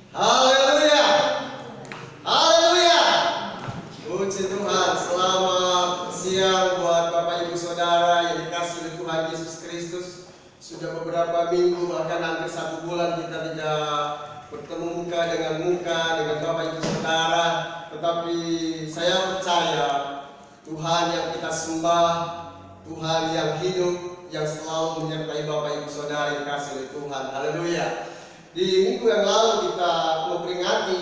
Haleluya. Haleluya. Puji Tuhan. Selamat siang buat Bapak Ibu Saudara yang dikasihi oleh Tuhan Yesus Kristus. Sudah beberapa minggu, bahkan hampir 1 bulan kita tidak bertemu muka dengan Bapak Ibu Saudara. Tetapi saya percaya Tuhan yang kita sembah, Tuhan yang hidup, yang selalu menyertai Bapak Ibu Saudara yang dikasihi oleh Tuhan. Haleluya. Di minggu yang lalu kita memperingati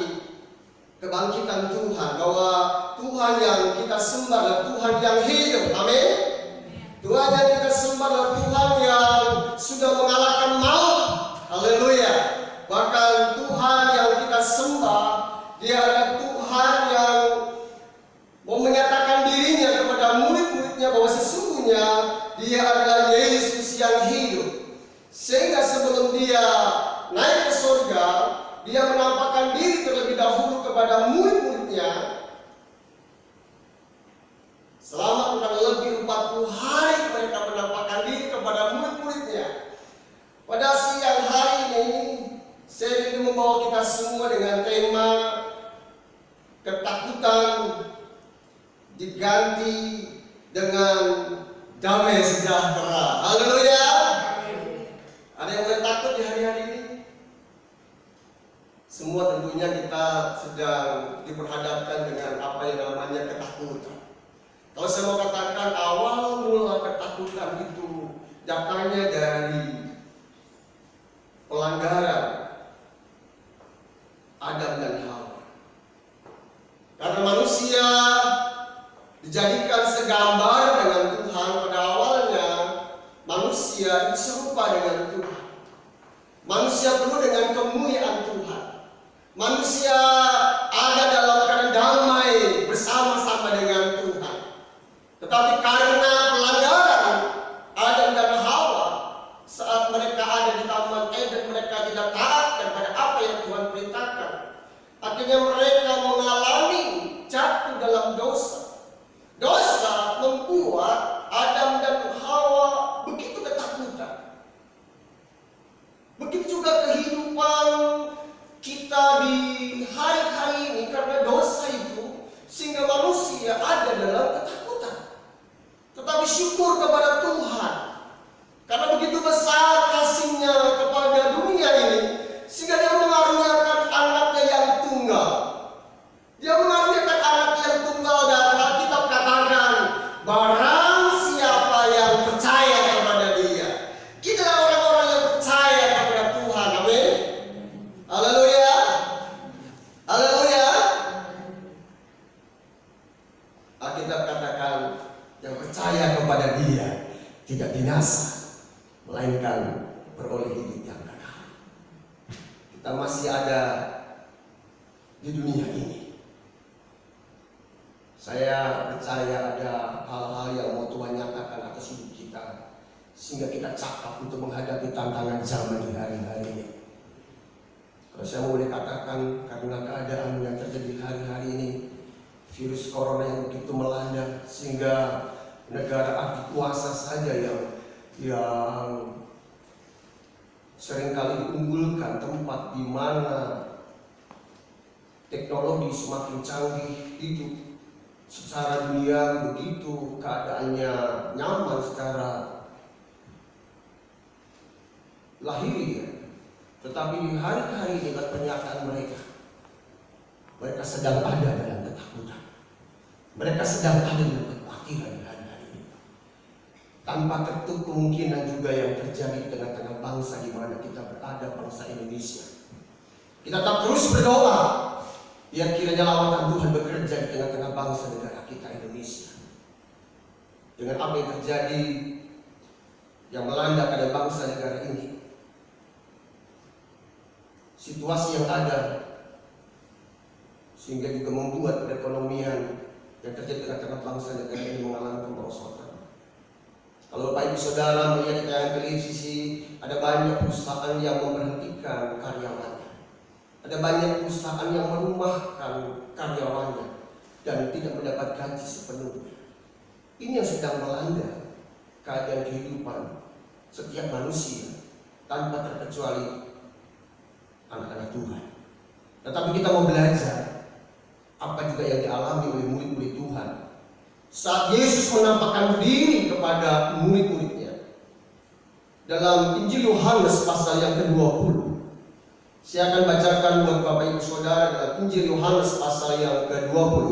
kebangkitan Tuhan, bahwa Tuhan yang kita sembah adalah Tuhan yang hidup. Amin. Tuhan yang kita sembah adalah Tuhan yang sudah mengalahkan maut. Haleluya. Bahkan Tuhan yang kita sembah, Dia adalah Tuhan yang mau menyatakan dirinya kepada murid-muridnya bahwa sesungguhnya Dia adalah Yesus yang hidup. Sehingga sebelum Dia naik ke surga, Dia menampakkan diri terlebih dahulu kepada murid-muridnya. Selama kurang lebih 40 hari mereka menampakkan diri kepada murid-muridnya. Pada siang hari ini saya ingin membawa kita semua dengan tema ketakutan diganti dengan damai sejahtera. Haleluya. Ada yang mulai takut di hari-hari ini? Semua tentunya kita sedang diperhadapkan dengan apa yang namanya ketakutan. Kalau saya mau katakan awal mula ketakutan itu datangnya dari pelanggaran Adam dan Hawa. Karena manusia dijadikan segambar dengan Tuhan. Pada awalnya manusia itu serupa dengan Tuhan. Manusia penuh dengan kemuliaan Tuhan. Manusia ada dalam keadaan damai bersama-sama dengan Tuhan. Tetapi karena pelanggaran Adam dan Hawa, saat mereka ada di Taman Eden, mereka tidak taat kepada apa yang Tuhan perintahkan. Akhirnya mereka mengalami jatuh dalam dosa. Dosa membuat Adam dan Hawa begitu ketakutan. Begitu juga kehidupan kita di hari-hari ini karena dosa itu, sehingga manusia ada dalam ketakutan. Tetapi syukur kepada Tuhan, karena begitu besar kasih-Nya kepada dunia ini, sehingga Dia mengaruniakan anaknya yang tunggal. Dia mengaruniakan anak yang tunggal, dan Alkitab katakan, barang siapa yang percaya kepada Dia. Kita adalah orang-orang yang percaya kepada Tuhan. Amin. Haleluya. Haleluya. Alkitab katakan, yang percaya kepada Dia tidak binasa, melainkan beroleh hidup yang kekal. Kita masih ada di dunia ini. Saya percaya ada hal-hal yang mau Tuhan nyatakan atas hidup kita, sehingga kita cakap untuk menghadapi tantangan zaman di hari-hari ini. Kalau saya boleh katakan, karena keadaan yang terjadi hari-hari ini, virus corona yang begitu melanda, sehingga negara adik kuasa saja yang seringkali diunggulkan tempat di mana teknologi semakin canggih, hidup secara dunia begitu keadaannya nyaman secara lahiriah. Tetapi di hari-hari ini pernyataan mereka sedang ada dalam ketakutan. Mereka sedang ada dalam kekhawatiran di hari-hari ini. Tanpa tertutup kemungkinan juga yang terjadi di tengah-tengah bangsa di mana kita berada, bangsa Indonesia. Kita tetap terus berdoa, biar kiranya lawatan Tuhan bekerja di tengah-tengah bangsa negara kita Indonesia. Dengan apa yang terjadi yang melanda pada bangsa negara ini, situasi yang ada, sehingga juga membuat perekonomian yang terjadi di tengah-tengah bangsa negara ini mengalami kemerosotan. Kalau Bapak Ibu Saudara melihat di tayangan televisi, ada banyak perusahaan yang memberhentikan karyawannya. Ada banyak perusahaan yang merumahkan karyawannya dan tidak mendapat gaji sepenuhnya. Ini yang sedang melanda keadaan kehidupan setiap manusia tanpa terkecuali anak-anak Tuhan. Tetapi kita mau belajar apa juga yang dialami oleh murid-murid Tuhan saat Yesus menampakkan diri kepada murid-muridnya. Dalam Injil Yohanes pasal yang ke-20, saya akan bacakan buat Bapak Ibu Saudara dalam Injil Yohanes pasal yang ke-20,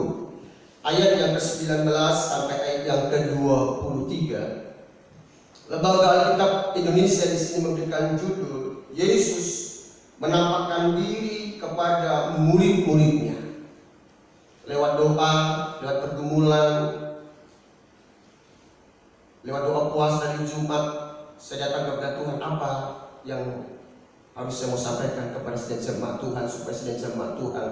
ayat yang ke-19 sampai ayat yang ke-23. Lembaga Alkitab Indonesia di sini memberikan judul Yesus menampakkan diri kepada murid-muridnya. Lewat doa, lewat pergumulan, lewat doa puasa di Jumat, saya datang kepada Tuhan, apa yang harus saya mau sampaikan kepada sedang jemaat Tuhan supaya sedang jemaat Tuhan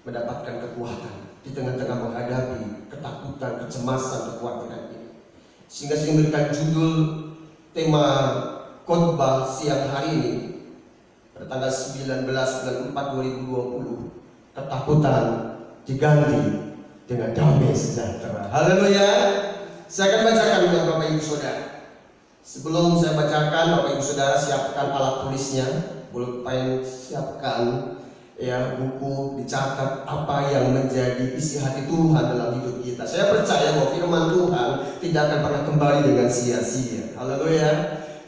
mendapatkan kekuatan di tengah-tengah menghadapi ketakutan, kecemasan, kekhawatiran ini. Sehingga saya memberikan judul tema khotbah siang hari ini pada tanggal 19 bulan 4 2020, ketakutan diganti dengan damai sejahtera. Haleluya. Saya akan bacakan buat Bapak Ibu Saudara. Sebelum saya bacakan, Bapak Ibu Saudara siapkan alat tulisnya, pulpen siapkan, ya, buku, dicatat apa yang menjadi isi hati Tuhan dalam hidup kita. Saya percaya bahwa firman Tuhan tidak akan pernah kembali dengan sia-sia. Haleluya.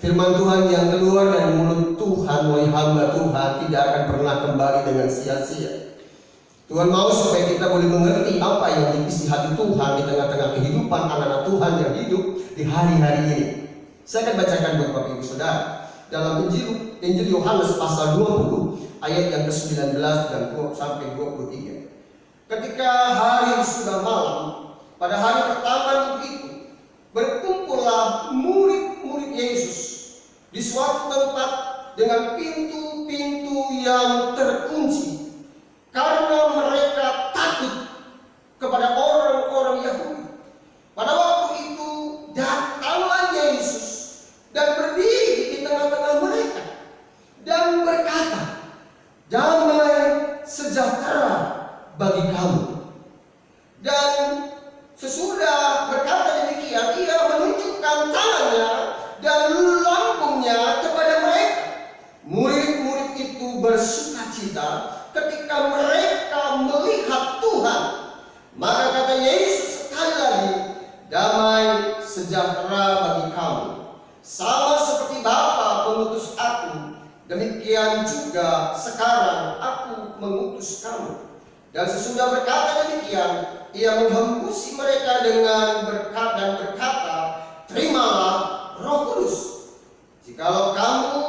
Firman Tuhan yang keluar dari mulut Tuhan, wahai hamba Tuhan, tidak akan pernah kembali dengan sia-sia. Tuhan mau supaya kita boleh mengerti apa yang diisi hati Tuhan di tengah-tengah kehidupan anak-anak Tuhan yang hidup di hari-hari ini. Saya akan bacakan buat Bapak Ibu Saudara dalam Injil Yohanes pasal 20 ayat yang ke-19 dan sampai 23. Ketika hari sudah malam, pada hari pertama itu berkumpullah murid-murid Yesus di suatu tempat dengan pintu-pintu yang terkunci karena mereka takut kepada orang-orang Yahudi. Pada waktu itu datanglah Yesus dan berdiri di tengah-tengah mereka dan berkata, damai sejahtera bagi kamu. Dan sesudah berkata demikian, ia menunjukkan tangannya dan lambungnya kepada mereka. Murid-murid itu bersukacita ketika mereka melihat Tuhan. Maka kata Yesus sekali lagi, damai sejahtera bagi kamu. Sama seperti Bapa mengutus aku, demikian juga sekarang aku mengutus kamu. Dan sesudah berkata demikian, ia menghembusi mereka dengan berkat dan berkata, terimalah Roh Kudus. Jikalau kamu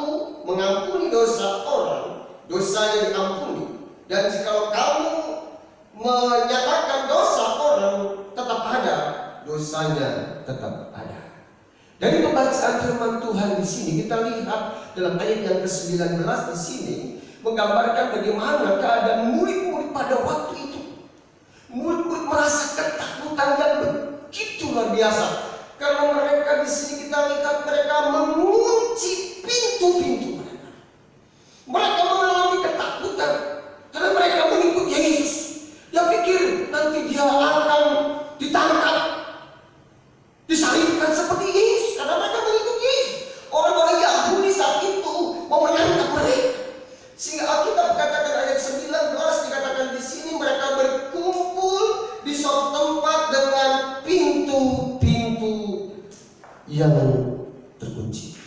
mengampuni dosa orang, dosanya diampuni. Dan jikalau kamu menyatakan dosa orang, tetap ada, dosanya tetap ada. Dari pembacaan firman Tuhan di sini kita lihat dalam ayat yang ke-19 di sini menggambarkan bagaimana keadaan murid-murid pada waktu itu. Murid-murid merasa ketakutan yang begitu luar biasa karena mereka di sini kita lihat mereka mengunci pintu-pintu mereka. Mereka mengalami ketakutan karena mereka mengikut Yesus. Dia pikir nanti dia akan ditangkap, disalibkan seperti Yesus karena mereka mengikut Yesus. Orang-orang Yahudi saat itu mau menangkap mereka. Sehingga Alkitab katakan ayat 19 dikatakan di sini mereka berkumpul di suatu tempat dengan pintu-pintu yang terkunci.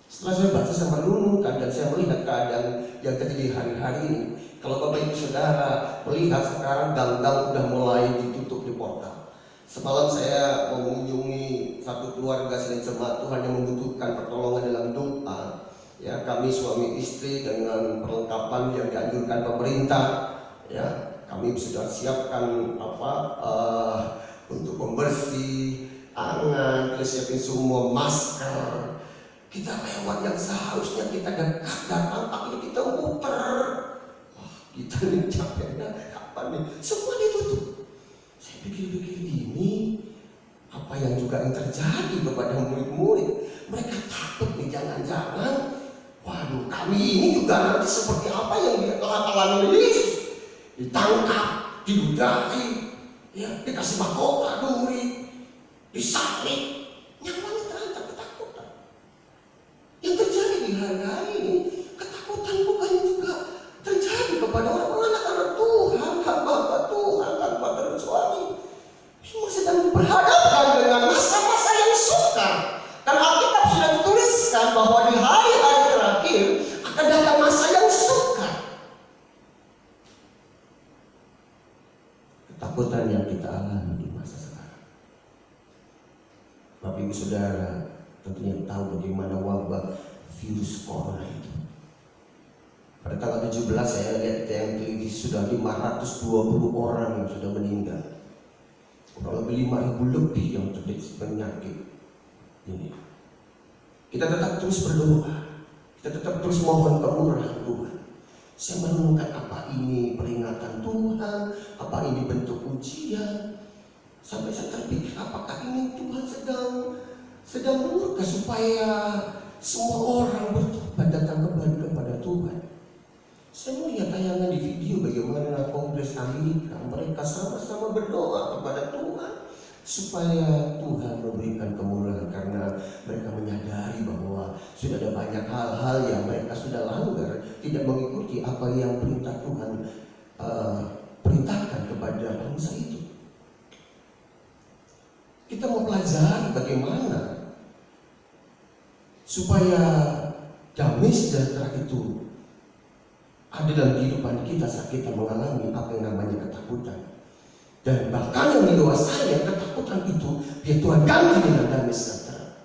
Setelah saya baca, saya merenungkan dan saya melihat keadaan yang terjadi hari-hari ini. Kalau Bapak Ibu Saudara melihat sekarang gang-gang sudah mulai ditutup di portal. Semalam saya mengunjungi satu keluarga selain jemaat Tuhan yang membutuhkan pertolongan dalam doa. Ya, kami suami istri dengan perlengkapan yang dianjurkan pemerintah. Ya, kami sudah siapkan untuk pembersih tangan, kita siapin semua masker. Kita lewat yang seharusnya kita dekat dan tampaknya kita muter. Wah, kita nih capeknya kapan nih? Semua ditutup. Saya pikir-pikir ini apa yang juga yang terjadi kepada murid-murid. Mereka takut nih, jangan-jangan waduh, kami ini juga nanti seperti apa yang dilakukan oleh Yesus, ditangkap, diludahi, ya, dikasih mahkota duri, disalib. Yang mana terancam ketakutan? Yang terjadi di hari-hari ini, ketakutan bukan juga kepada orang anak-anak Tuhan, hamba Tuhan, tanpa terkecuali memang sedang berhadapan dengan masa-masa yang sukar. Karena Alkitab sudah dituliskan bahwa di hari-hari terakhir akan datang masa yang sukar. Ketakutan yang kita alami di masa sekarang. Bapak Ibu Saudara tentunya tahu bagaimana wabah virus corona itu. Pada tanggal 17 saya lihat yang televisi sudah 520 orang yang sudah meninggal. Kurang lebih 5.000 lebih yang terjadi penyakit ini. Kita tetap terus berdoa. Kita tetap terus mohon kemurahan Tuhan. Saya menemukan apa ini peringatan Tuhan, apa ini bentuk ujian. Sampai saya terpikir apakah ini Tuhan sedang murka supaya semua orang bertobat datang kembali kepada Tuhan. Saya melihat tayangan di video bagaimana Kongres Amerika, mereka sama-sama berdoa kepada Tuhan supaya Tuhan memberikan kemurahan, karena mereka menyadari bahwa sudah ada banyak hal-hal yang mereka sudah langgar, tidak mengikuti apa yang perintah Tuhan perintahkan kepada bangsa itu. Kita mau pelajari bagaimana supaya damai sejahtera itu ada dalam kehidupan kita saat kita mengalami apa yang namanya ketakutan. Dan bahkan yang mendewasanya ketakutan itu biar Tuhan ganti dengan damai sejahtera.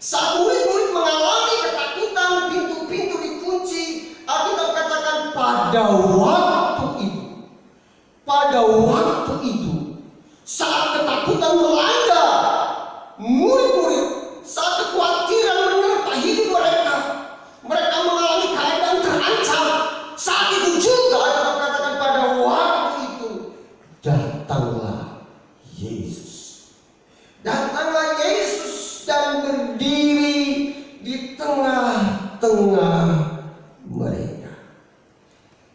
Saat murid-murid mengalami ketakutan, pintu-pintu dikunci, Alkitab katakan pada waktu itu saat ketakutan melanda murid-murid, saat kekhawatiran menerpa hidup mereka mengalami keadaan terancam. Saat itu juga Alkitab katakan pada waktu itu datanglah Yesus. Datanglah Yesus dan berdiri di tengah-tengah mereka.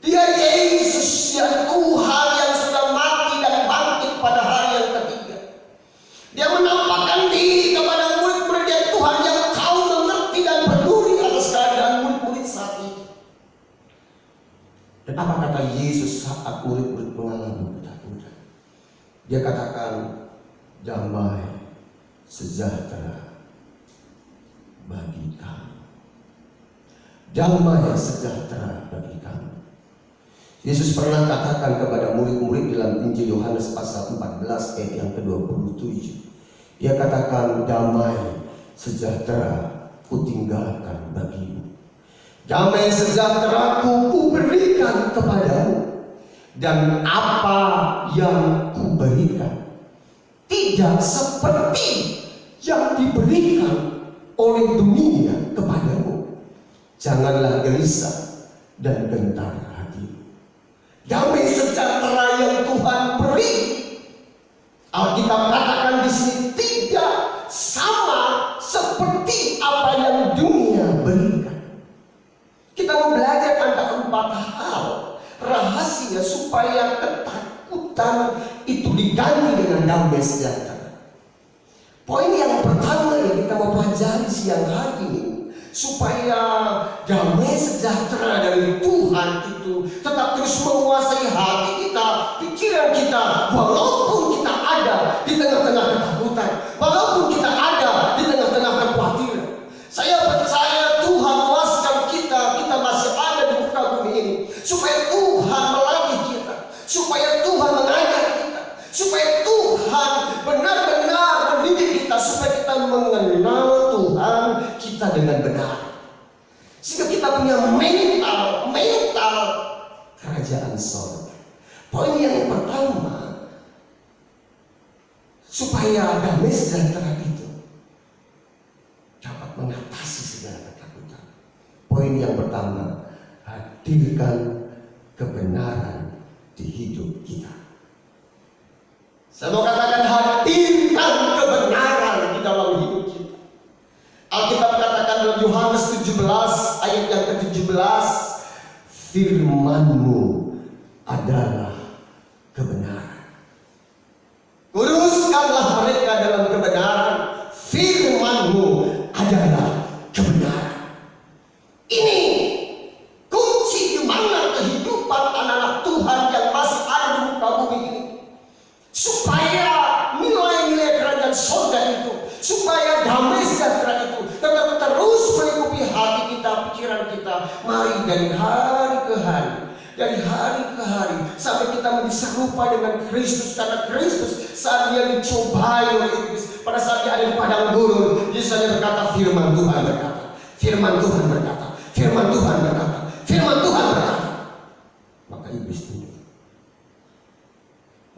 Dia Yesus yang Tuhan yang sudah mati dan bangkit pada hari yang ketiga. Dia menampakkan diri kepada murid-murid yang Tuhan yang tahu, mengerti dan peduli atas keadaan murid-murid saat itu. Dan apa kata Yesus saat murid-murid mengalami ketakutan? Dia katakan, damai sejahtera bagi kamu. Damai sejahtera bagi kamu. Yesus pernah katakan kepada murid-murid dalam Injil Yohanes pasal 14 ayat yang ke-27. Dia katakan, damai sejahtera kutinggalkan bagimu. Damai sejahteraku kuberikan kepadamu. Dan apa yang kuberikan tidak seperti yang diberikan oleh dunia kepadamu. Janganlah gelisah dan gentar hatimu. Damai sejahtera yang Tuhan beri, Alkitab katakan di sini tidak sama seperti apa yang dunia berikan. Kita mau belajar tentang 4 hal rahasia supaya ketakutan itu diganti dengan damai sejahtera. Poin yang pertama yang kita mau pelajari siang hari ini, supaya damai sejahtera dari Tuhan itu tetap terus menguasai hati kita, pikiran kita, walaupun kita ada di tengah-tengah ketakutan, walaupun kita ada di tengah-tengah kekhawatiran. Saya percaya Tuhan memuaskan kita masih ada di muka bumi ini, supaya Tuhan melatih kita, supaya Tuhan mengajar kita, supaya Tuhan benar-benar mendidik kita, supaya kita mengenal Tuhan kita dengan benar, sehingga kita punya mental kerajaan sorga. Poin yang pertama, supaya damai sejahtera itu dapat mengatasi segala ketakutan. Poin yang pertama, hadirkan kebenaran di hidup kita. Saya mau katakan, hadirkan kebenaran di dalam hidup kita. Alkitab katakan dalam Yohanes 17 ayat yang ke-17, firman-Mu adalah kebenaran. Kuduskanlah mereka dalam kebenaran. Firman-Mu adalah kebenaran. Ini kunci di mana kehidupan dari hari ke hari, dari hari ke hari, sampai kita menjadi serupa dengan Kristus. Karena Kristus saat dia dicobai oleh iblis, pada saat dia ada di padang gurun, Yesus hanya berkata, firman Tuhan berkata, firman Tuhan berkata, firman Tuhan berkata, firman Tuhan berkata. Maka iblis tunduk.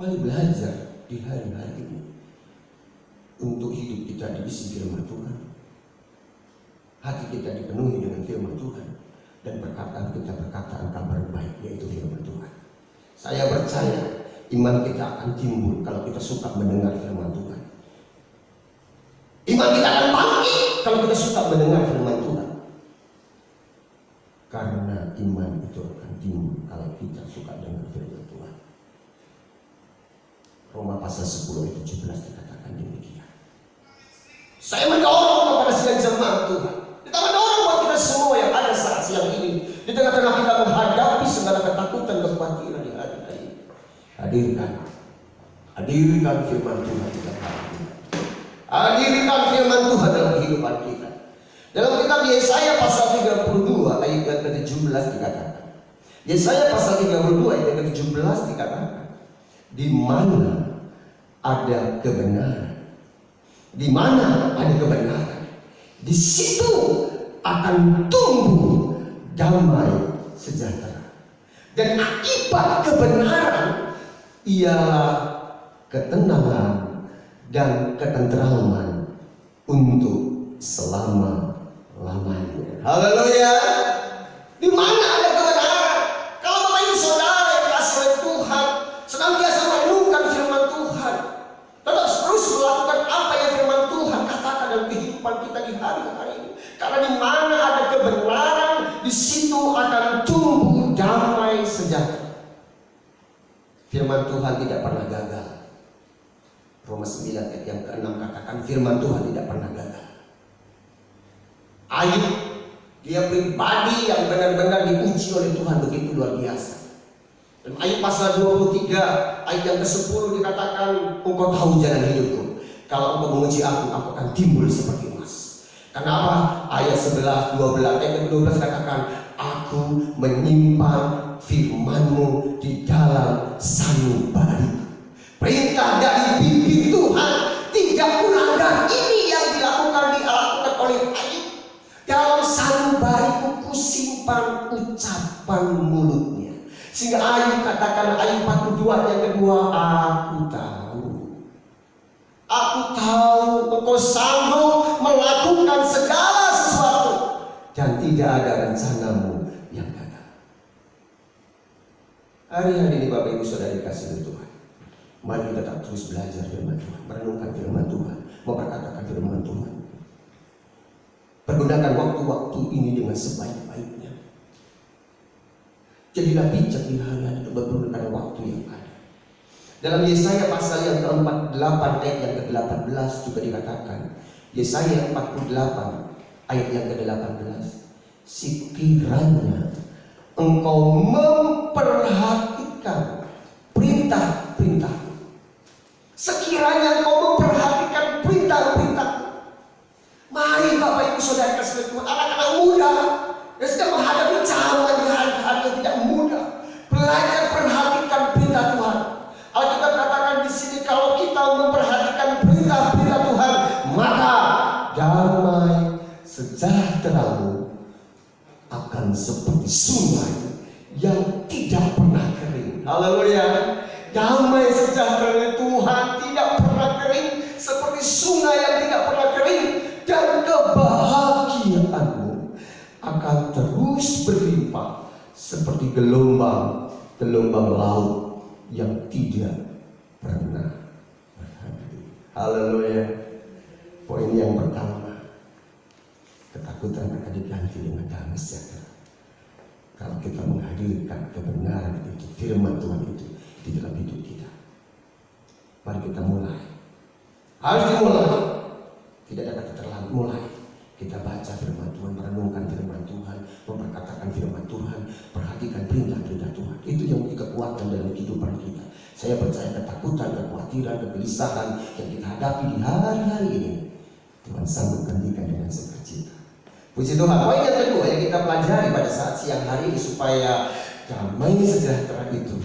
Mari belajar di hari-hari ini untuk hidup kita diisi firman Tuhan, hati kita dipenuhi dengan firman Tuhan, dan perkataan kita perkataan kabar baik, yaitu firman Tuhan. Saya percaya iman kita akan timbul kalau kita suka mendengar firman Tuhan. Iman kita akan bangkit kalau kita suka mendengar firman Tuhan. Karena iman itu akan timbul kalau kita suka dengar firman Tuhan. Roma pasal 10 ayat 17 dikatakan demikian. Saya mendorong kepada sidang jemaat Tuhan. Kita mendorong buat kita semua yang ada saat siang ini, di tengah-tengah kita menghadapi segala ketakutan dan kekhawatiran di hari-hari ini. Hadirkan firman Tuhan di dalam hati kita. Hadirkan firman Tuhan dalam kehidupan kita. Dalam kitab Yesaya pasal 32 ayat yang ke-17 dikatakan. Yesaya pasal 32 ayat yang ke-17 dikatakan, di mana ada kebenaran, di mana ada kebenaran, di situ akan tumbuh damai sejahtera. Dan akibat kebenaran ialah ketenangan dan ketenteraman untuk selama-lamanya. Haleluya. Di mana ada kebenaran? Kalau Bapak Ibu Saudara yang dikasihi oleh Tuhan, senantiasa merenungkan firman Tuhan, tetap terus melakukan apa yang firman Tuhan katakan dalam kehidupan kita di hari-hari ini. Karena di mana ada kebenaran, di situ akan tumbuh damai sejahtera. Firman Tuhan tidak pernah gagal. Roma 9 ayat yang ke-6 katakan firman Tuhan tidak pernah gagal. Ayub, dia pribadi yang benar-benar diuji oleh Tuhan begitu luar biasa. Dalam Ayub pasal 23 ayat yang ke-10 dikatakan, engkau tahu jalan hidupku, kalau engkau menguji aku akan timbul seperti emas. Kenapa? Ayat 11, 12, ayat 12 katakan, aku menyimpan firman-Mu di dalam sanubari. Perintah dari bibir Tuhan tidak melanggar. Ini yang dilakukan oleh Ayub. Dalam sanubariku kusimpan ucapan mulutnya. Sehingga Ayub katakan, Ayub 42 yang kedua, aku tahu engkau sanggup melakukan segala sesuatu dan tidak ada rencanamu yang gagal. Hari-hari ini Bapak Ibu Saudara dikasihi Tuhan, mari kita tetap terus belajar firman Tuhan, merenungkan firman Tuhan, memperkatakan firman Tuhan. Pergunakan waktu-waktu ini dengan sebaik-baiknya. Jadilah bijak di hari-hari untuk menggunakan waktu yang ada. Dalam Yesaya pasal yang ke-48 ayat yang ke-18 juga dikatakan, Yesaya 48 ayat yang ke-18, sekiranya engkau memperhatikan perintah-perintahku, sekiranya engkau memperhatikan perintah-perintahku. Mari Bapak Ibu Saudara kasih Tuhan, anak-anak muda yang sedang menghadapi zaman di hari-hari yang tidak mudah, belajar perhatikan perintah Tuhan. Alkitab katakan di sini, kalau kita memperhatikan perintah-perintah Tuhan, maka damai sejahtera-Mu akan seperti sungai yang tidak pernah kering. Haleluya. Damai sejahtera Tuhan tidak pernah kering, seperti sungai yang tidak pernah kering, dan kebahagiaan-Mu akan terus berlimpah seperti gelombang laut yang tidak pernah berhenti. Haleluya. Poin yang pertama, ketakutan akan diganti dengan damai sejahtera kalau kita menghadirkan kebenaran itu, firman Tuhan itu di dalam hidup kita. Mari kita mulai. Harus dimulai. Tidak ada kata terlambat. Mulai. Kita baca firman Tuhan, merenungkan firman Tuhan, memperkatakan firman Tuhan, perhatikan perintah-perintah Tuhan. Itu yang memberi kekuatan dalam kehidupan kita. Saya percaya ketakutan, kekhawatiran, kegelisahan yang kita hadapi di hari-hari ini, Tuhan sanggup gantikan dengan sukacita. Puji Tuhan. Poin yang kedua yang kita pelajari pada saat siang hari ini supaya damai sejahtera itu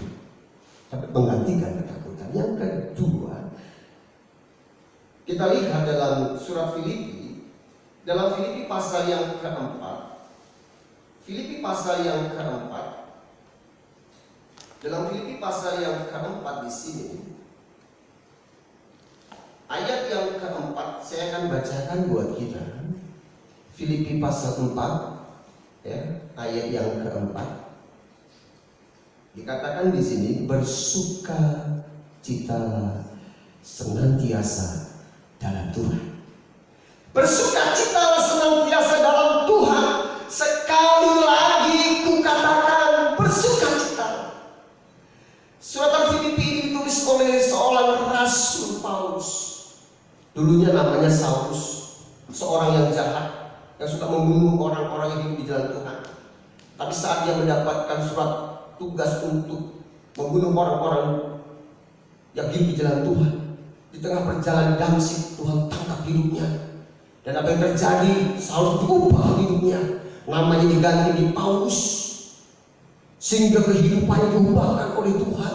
dapat menggantikan ketakutan. Yang kedua, kita lihat dalam surat Filipi, dalam Filipi pasal yang keempat. Filipi pasal yang keempat. Dalam Filipi pasal yang keempat di sini, ayat yang keempat saya akan bacakan buat kita. Filipi pasal 4, ya, ayat yang keempat. Dikatakan di sini, bersukacitalah senantiasa dalam Tuhan. Bersukacitalah senantiasa dalam Tuhan. Sekali lagi kukatakan bersukacitalah. Surat Filipi ini ditulis oleh seorang Rasul Paulus. Dulunya namanya Saulus, seorang yang jahat, yang suka membunuh orang-orang yang hidup di jalan Tuhan. Tapi saat dia mendapatkan surat tugas untuk membunuh orang-orang yang hidup di jalan Tuhan, di tengah perjalanan Damsyik, Tuhan tangkap hidupnya. Dan apa yang terjadi? Saulus berubah hidupnya, namanya diganti di Paulus, sehingga kehidupannya diubahkan oleh Tuhan.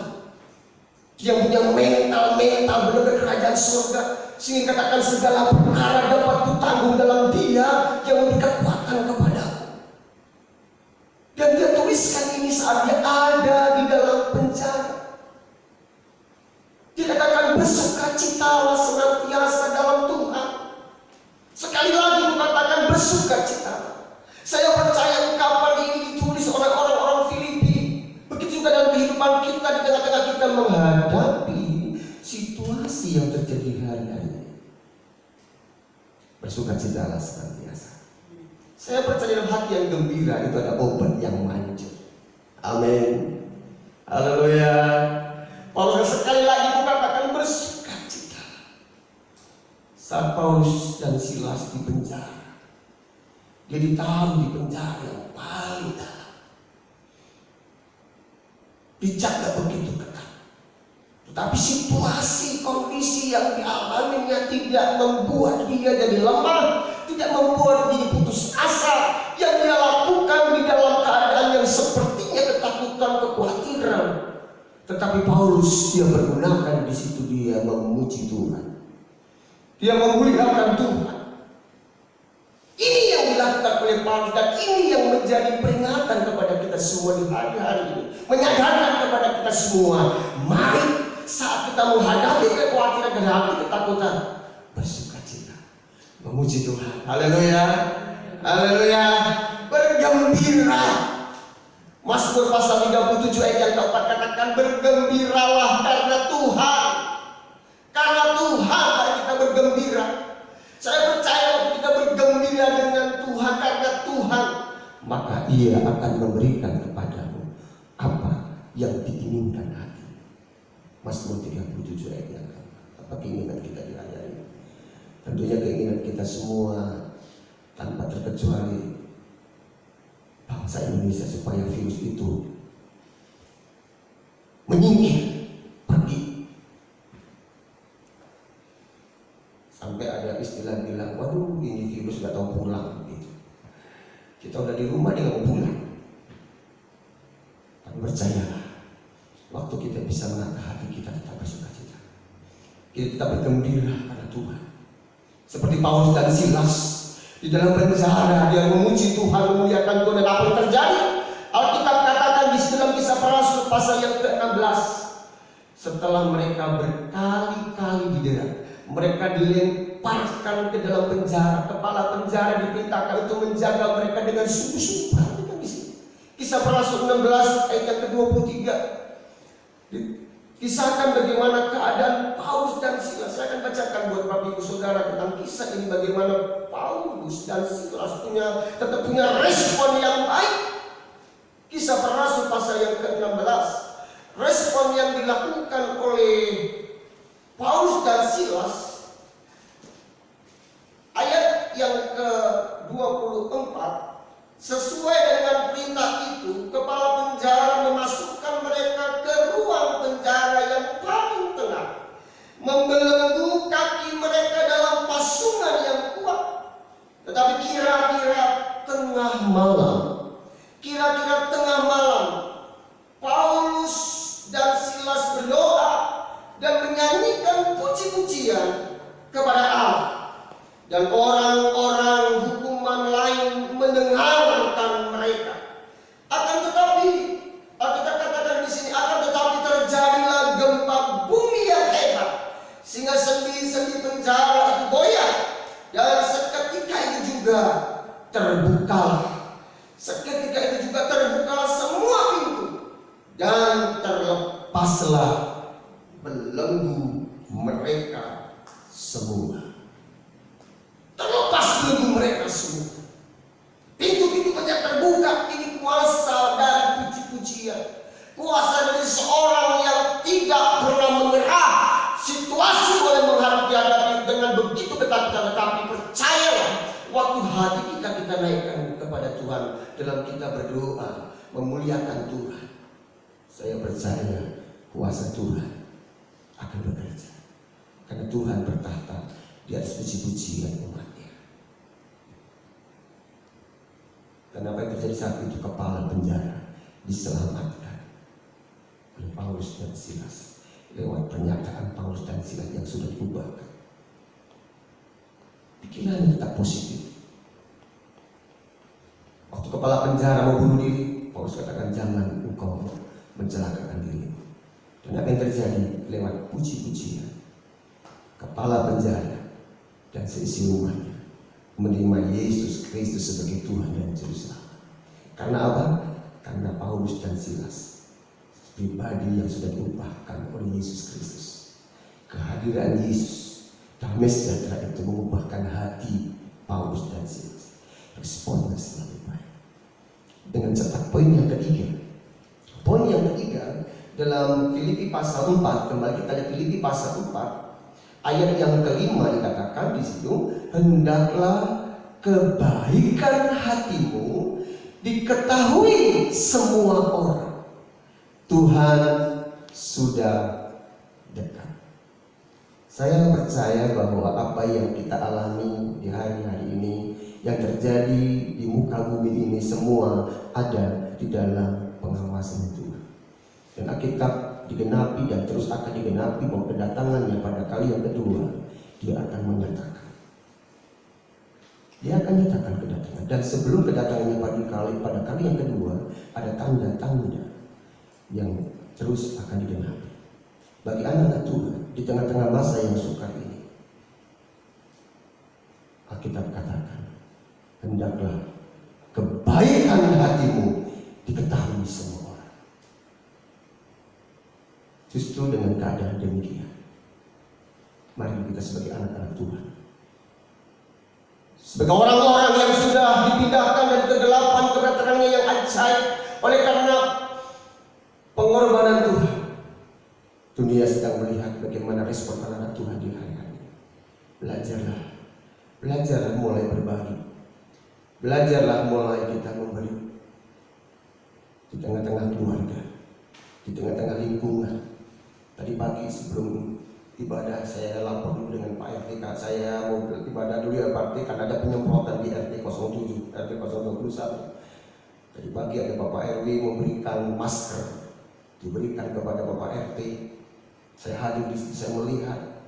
Dia punya mental benar-benar kerajaan surga, sehingga katakan segala perkara dapat kutanggung dalam Dia yang memberi kekuatan kepadaku. Dan dia tuliskan ini saat dia ada di dalam penjara. Dia katakan bersukacitalah senantiasa dalam Tuhan. Sekali lagi kukatakan bersukacitalah. Saya percaya ungkapan ini ditulis oleh orang-orang Filipi. Begitu juga dalam kehidupan kita, di tengah-tengah kita menghadapi situasi yang terjadi hari-hari ini. Bersukacitalah senantiasa. Saya percaya dalam hati yang gembira itu ada obat yang manjur. Amin. Haleluya. Paulus sekali lagi kukatakan bersukacita. Saat Paulus dan Silas di penjara, dia ditaruh di penjara yang paling dalam, dijaga begitu ketat. Tetapi situasi kondisi yang dialaminya tidak membuat dia jadi lemah, tidak membuat dia putus asa. Yang dia lakukan di dalam keadaan yang sepertinya ketakutan, kekhawatiran, tetapi Paulus dia bergunakan di situ, dia memuji Tuhan, dia memuliakan Tuhan. Ini yang dilakukan oleh Paulus, dan ini yang menjadi peringatan kepada kita semua di hari-hari ini, menyadarkan kepada kita semua, mari saat kita menghadapi kekhawatiran dan hati ketakutan, bersukacita, memuji Tuhan. Haleluya, haleluya, bergembira. Mazmur pasal 37 ayat yang keempat katakan bergembiralah karena Tuhan. Karena Tuhan mari kita bergembira. Saya percaya waktu kita bergembira dengan Tuhan, karena Tuhan, maka Ia akan memberikan kepadamu apa yang diinginkan hati. Mazmur 37 ayat yang keempat. Apa keinginan kita di hari ini? Tentunya keinginan kita semua tanpa terkecuali bangsa Indonesia supaya virus itu menyingkir, pergi. Sampai ada istilah bilang, waduh ini virus gak tahu pulang gitu. Kita udah di rumah dia gak mau pulang. Tapi percayalah, waktu kita bisa menata hati kita tetap bersukacita, kita tetap bergembira karena Tuhan. Seperti Paulus dan Silas di dalam penjara, dia memuji Tuhan, memuliakan Tuhan. Dan apa yang terjadi? Alkitab katakan di dalam Kisah Para Rasul pasal yang ke-16, setelah mereka berkali-kali didera, mereka dilemparkan ke dalam penjara. Kepala penjara diperintahkan untuk menjaga mereka dengan sungguh-sungguh. Perhatikan di sini. Kisah Para Rasul 16 ayat yang ke-23. Kisahkan bagaimana keadaan Paulus dan Silas. Saya akan bacakan buat Bapak Ibu Saudara tentang kisah ini, bagaimana Paulus dan Silas tetap punya respon yang baik. Kisah Para Rasul pasal yang ke-16. Respon yang dilakukan oleh Paulus dan Silas, ayat yang ke-24, sesuai dengan perintah itu, kepala penjara memasukkan mereka ke ruang penjara yang paling tengah, membelenggu kaki mereka dalam pasungan yang kuat. Tetapi kira-kira lepaslah belenggu mereka semua. Terlepas belenggu mereka semua. Pintu-pintu banyak terbuka. Ini kuasa dari puji-pujian. Kuasa dari seorang yang tidak pernah menyerah. Situasi boleh menghadapi dengan begitu ketakutan, tetapi percayalah, waktu hati kita naikkan kepada Tuhan dalam kita berdoa, memuliakan Tuhan, saya percaya kuasa Tuhan akan bekerja. Karena Tuhan bertahta di atas puji-pujian umatnya. Dan apa yang terjadi saat itu, kepala penjara diselamatkan oleh Paulus dan Silas lewat pernyataan Paulus dan Silas yang sudah diubahkan. Pikirannya tetap positif. Waktu kepala penjara mau bunuh diri, Paulus katakan, jangan engkau mencelakakan diri. Dan apa yang terjadi? Lewat puji-pujian, kepala penjara dan seisi rumahnya menerima Yesus Kristus sebagai Tuhan dan Juru Selamat. Karena apa? Karena Paulus dan Silas pribadi yang sudah diubahkan oleh Yesus Kristus. Kehadiran Yesus, damai sejahtera itu mengubahkan hati Paulus dan Silas. Responnya selalu baik. Dengan cepat poin yang ketiga. Poin yang ketiga dalam Filipi pasal 4, kembali kita lihat Filipi pasal 4 ayat yang kelima, dikatakan di situ, hendaklah kebaikan hatimu diketahui semua orang. Tuhan sudah dekat. Saya percaya bahwa apa yang kita alami di hari-hari ini, yang terjadi di muka bumi ini, semua ada di dalam pengawasan Tuhan. Dan Alkitab digenapi dan terus akan digenapi bahwa kedatangannya pada kali yang kedua, Dia akan menyatakan. Dia akan nyatakan kedatangan. Dan sebelum kedatangannya pada kali yang kedua, ada tanda-tanda yang terus akan digenapi bagi anak-anak Tuhan di tengah-tengah masa yang sukar ini. Alkitab katakan, hendaklah kebaikan hatimu diketahui semua orang. Justru dengan keadaan demikian, mari kita sebagai anak-anak Tuhan, sebagai orang-orang yang sudah dipindahkan dari kegelapan kepada terangnya yang ajaib oleh karena pengorbanan Tuhan, dunia sedang melihat bagaimana respon anak-anak Tuhan di hari-hari ini. Belajarlah mulai berbagi. Belajarlah mulai kita memberi di tengah-tengah keluarga, di tengah-tengah lingkungan. Tadi pagi sebelum ibadah saya lapor dulu dengan Pak RT, saya mau ibadah dulu ya Pak RT, karena ada penyemprotan di RT 07, RT 021. Tadi pagi ada Bapak RW memberikan masker, diberikan kepada Bapak RT. Saya hadir di situ, saya melihat.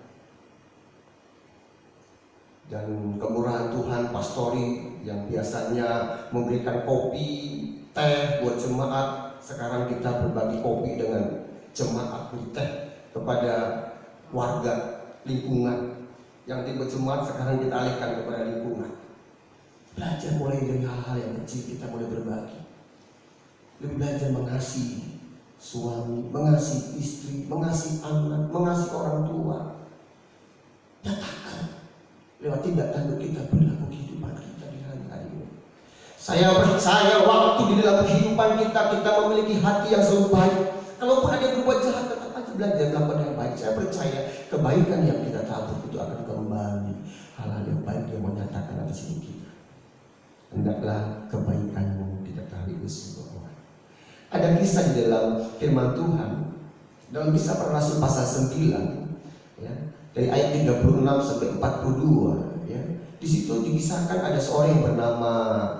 Dan kemurahan Tuhan, pastori yang biasanya memberikan kopi, teh buat jemaat, sekarang kita berbagi kopi dengan jemaat, teh kepada warga lingkungan. Yang tiba jemaat sekarang kita alihkan kepada lingkungan. Belajar mulai dari hal-hal yang kecil, kita mulai berbagi. Lebih belajar mengasihi suami, mengasihi istri, mengasihi anak, mengasihi orang tua. Nyatakan lewat tindak tanduk kita, perilaku kehidupan kita di hari-hari ini. Saya percaya waktu di dalam kehidupan kita memiliki hati yang selalu baik. Kalaupun ada yang berbuat jahat, tetap aja belajar melakukan yang baik. Saya percaya kebaikan yang kita tabur itu akan kembali. Hal-hal yang baik yang menyatakan atas hidup kita. Hendaklah kebaikanmu diketahui oleh semua orang. Ada kisah di dalam firman Tuhan, dalam kisah para rasul pasal 9, ya, dari ayat 36 sampai 42, ya. Di situ dikisahkan ada seorang yang bernama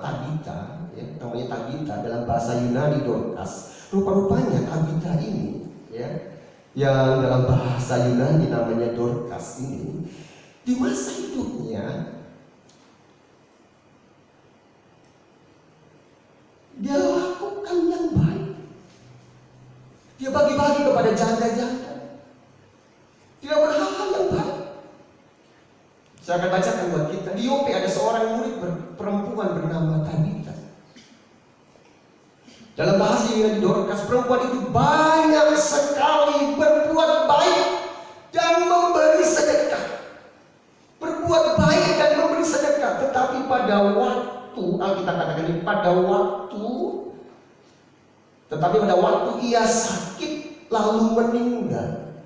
Tabita, ya, namanya Tabita, dalam bahasa Yunani Dorcas. Rupa-rupanya Tabita ini, ya, yang dalam bahasa Yunani namanya Dorcas ini, di masa hidupnya dia lakukan yang baik. Dia bagi-bagi kepada janda-janda. Dia berhal-hal yang baik. Saya akan bacakan buat kita. Di Yope ada seorang murid perempuan bernama Tabita. Dalam bahasa Yunani Dorcas, perempuan itu banyak sekali berbuat baik dan memberi sedekah. Berbuat baik dan memberi sedekah. Tetapi pada waktu, Alkitab katakan ini, pada waktu ia sakit lalu meninggal.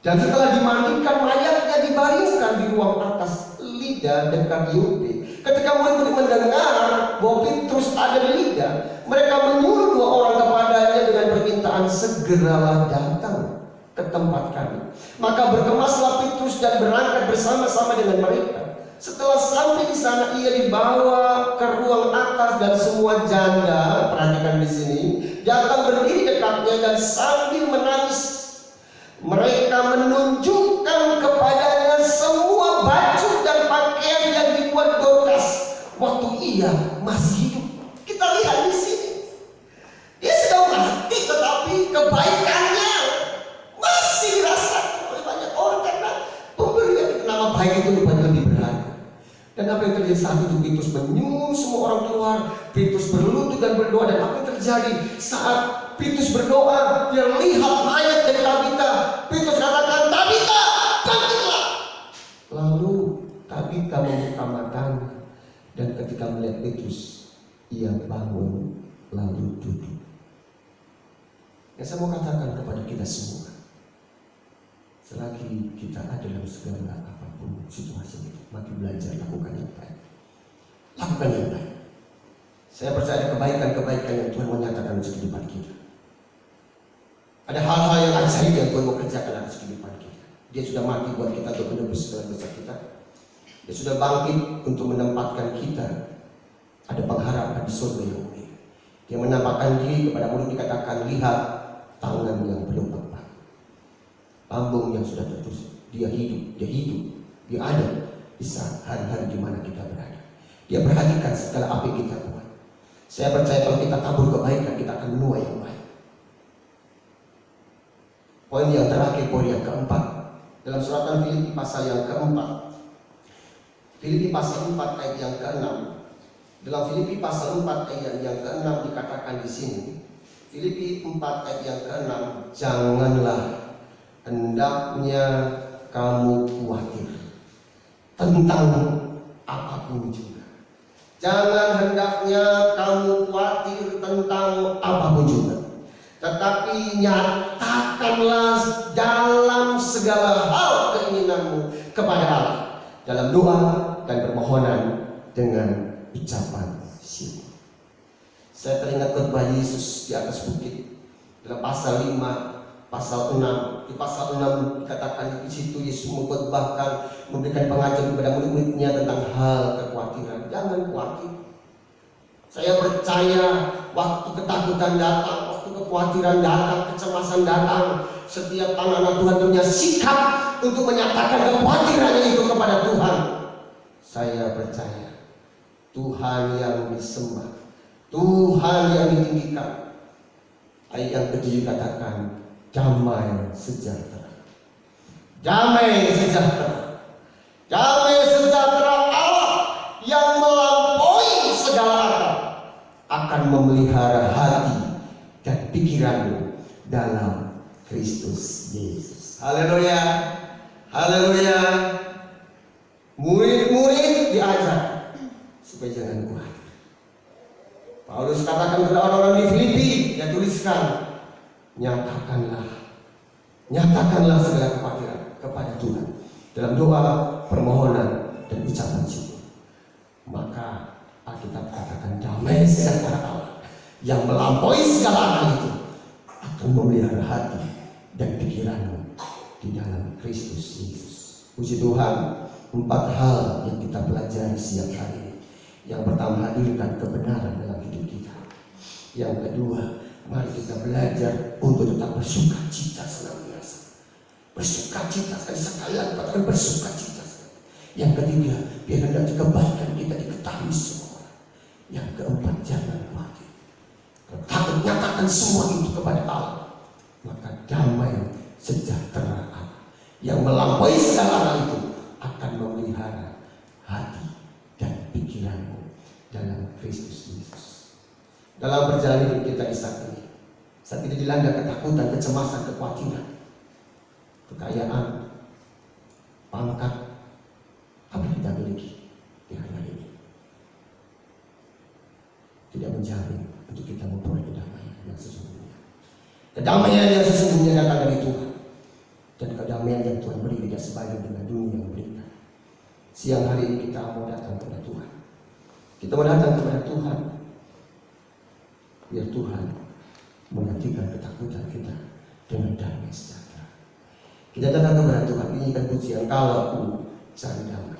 Dan setelah dimandikan, mayatnya dibaringkan di ruang atas Lida dekat Yope. Ketika murid-murid mendengar bahwa Petrus ada di Lida, mereka menyuruh 2 orang kepadanya dengan permintaan, segeralah datang ke tempat kami. Maka berkemaslah Petrus dan berangkat bersama-sama dengan mereka. Setelah sampai di sana, ia dibawa ke ruang atas dan semua janda, perhatikan di sini, datang berdiri dekatnya dan sambil menangis. Mereka menunjukkan kepadanya semua baju dan pakaian yang dibuat Dorcas waktu ia masih hidup. Kita lihat di sini, dia sudah mati, tetapi kebaikannya masih dirasakan oleh banyak orang karena pemberian itu, nama baik itu rupanya lebih berharga. Dan apa yang terjadi saat itu? Petrus menyuruh semua orang keluar. Petrus berlutut dan berdoa. Dan apa yang terjadi saat Petrus berdoa? Dia lihat mayat dari Tabita. Petrus katakan, "Tabita, bangkitlah!" Lalu Tabita membuka matanya, dan ketika melihat Petrus, ia bangun lalu duduk. Yang saya mau katakan kepada kita semua, selagi kita ada dalam segala apapun situasi itu, mari belajar lakukan yang baik. Lakukan yang baik. Saya percaya kebaikan-kebaikan yang Tuhan menyatakan di kehidupan kita. Ada hal-hal yang ajaib yang Tuhan mau kerjakan atas kehidupan kita. Dia sudah mati buat kita untuk menebus segala dosa kita. Dia sudah bangkit untuk menempatkan kita ada pengharapan di surga yang mulia. Dia menampakkan diri kepada murid, dikatakan, "Lihat tangan yang belum patah, lambung yang sudah tertusuk." Dia hidup, dia ada di saat hari-hari di mana kita berada. Dia perhatikan segala apa yang kita buat. Saya percaya kalau kita tabur kebaikan, kita akan menuai yang baik. Poin yang terakhir, poin yang keempat, dalam suratan Filipi pasal yang keempat, Filipi pasal 4 ayat yang ke-6. Dalam Filipi pasal 4 ayat yang ke-6 dikatakan di sini, Filipi 4 ayat yang ke-6, "Janganlah hendaknya kamu khawatir tentang apapun juga." Jangan hendaknya kamu khawatir tentang apapun juga, tetapi nyatakanlah dalam segala hal keinginanmu kepada Allah dalam doa dan permohonan dengan ucapan syukur. Saya teringat khotbah Yesus di atas bukit dalam pasal 5, pasal 6. Di pasal 6 dikatakan di situ Yesus mengkhotbahkan, memberikan pengajaran kepada murid-muridnya tentang hal kekhawatiran. Jangan khawatir. Saya percaya waktu ketakutan datang, waktu kekhawatiran datang, kecemasan datang, setiap anak-anak Tuhan punya sikap untuk menyatakan kekhawatirannya itu kepada Tuhan. Saya percaya Tuhan yang disembah, Tuhan yang ditinggikan. Ayat yang ke-7 katakan, damai sejahtera. Damai sejahtera. Damai sejahtera Allah yang melampaui segala akal akan memelihara hati dan pikiranmu dalam Kristus Yesus. Haleluya. Haleluya. Murid-murid diajar supaya jangan khawatir. Paulus katakan kepada orang-orang di Filipi, dia tuliskan, nyatakanlah segala kekhawatiran kepada Tuhan dalam doa, permohonan, dan ucapan syukur. Maka Alkitab katakan damai sejahtera Allah yang melampaui segala akal itu akan memelihara hati dan pikiranmu di dalam Kristus Yesus. Puji Tuhan, 4 hal yang kita pelajari siang hari ini. Yang pertama, hadirkan kebenaran dalam hidup kita. Yang kedua, mari kita belajar untuk tetap bersuka cita senantiasa. Bersuka cita sekali-sekali, katakan bersuka cita. Yang ketiga, biar hendaknya kebaikan kita diketahui semua orang. Yang keempat, jangan khawatir. Kalau nyatakan semua itu kepada Allah, maka damai sejahtera Allah yang melampaui segala hal itu akan memelihara hati dan pikiranmu dalam Kristus Yesus. dalam perjalanan hidup kita di saat ini. Saat kita dilanda ketakutan, kecemasan, kekhawatiran, kekayaan, pangkat, apa yang kita miliki di hari ini tidak menjamin untuk kita memperoleh kedamaian yang sesungguhnya. Kedamaian yang sesungguhnya datang dari Tuhan, dan kedamaian yang Tuhan beri tidak sebanding dengan dunia yang berikan. Siang hari ini kita mau datang kepada Tuhan. Kita mau datang kepada Tuhan, biar Tuhan menggantikan ketakutan kita dengan damai sejahtera. Kita datang kepada Tuhan, ini kan pujian, kalau aku cari damai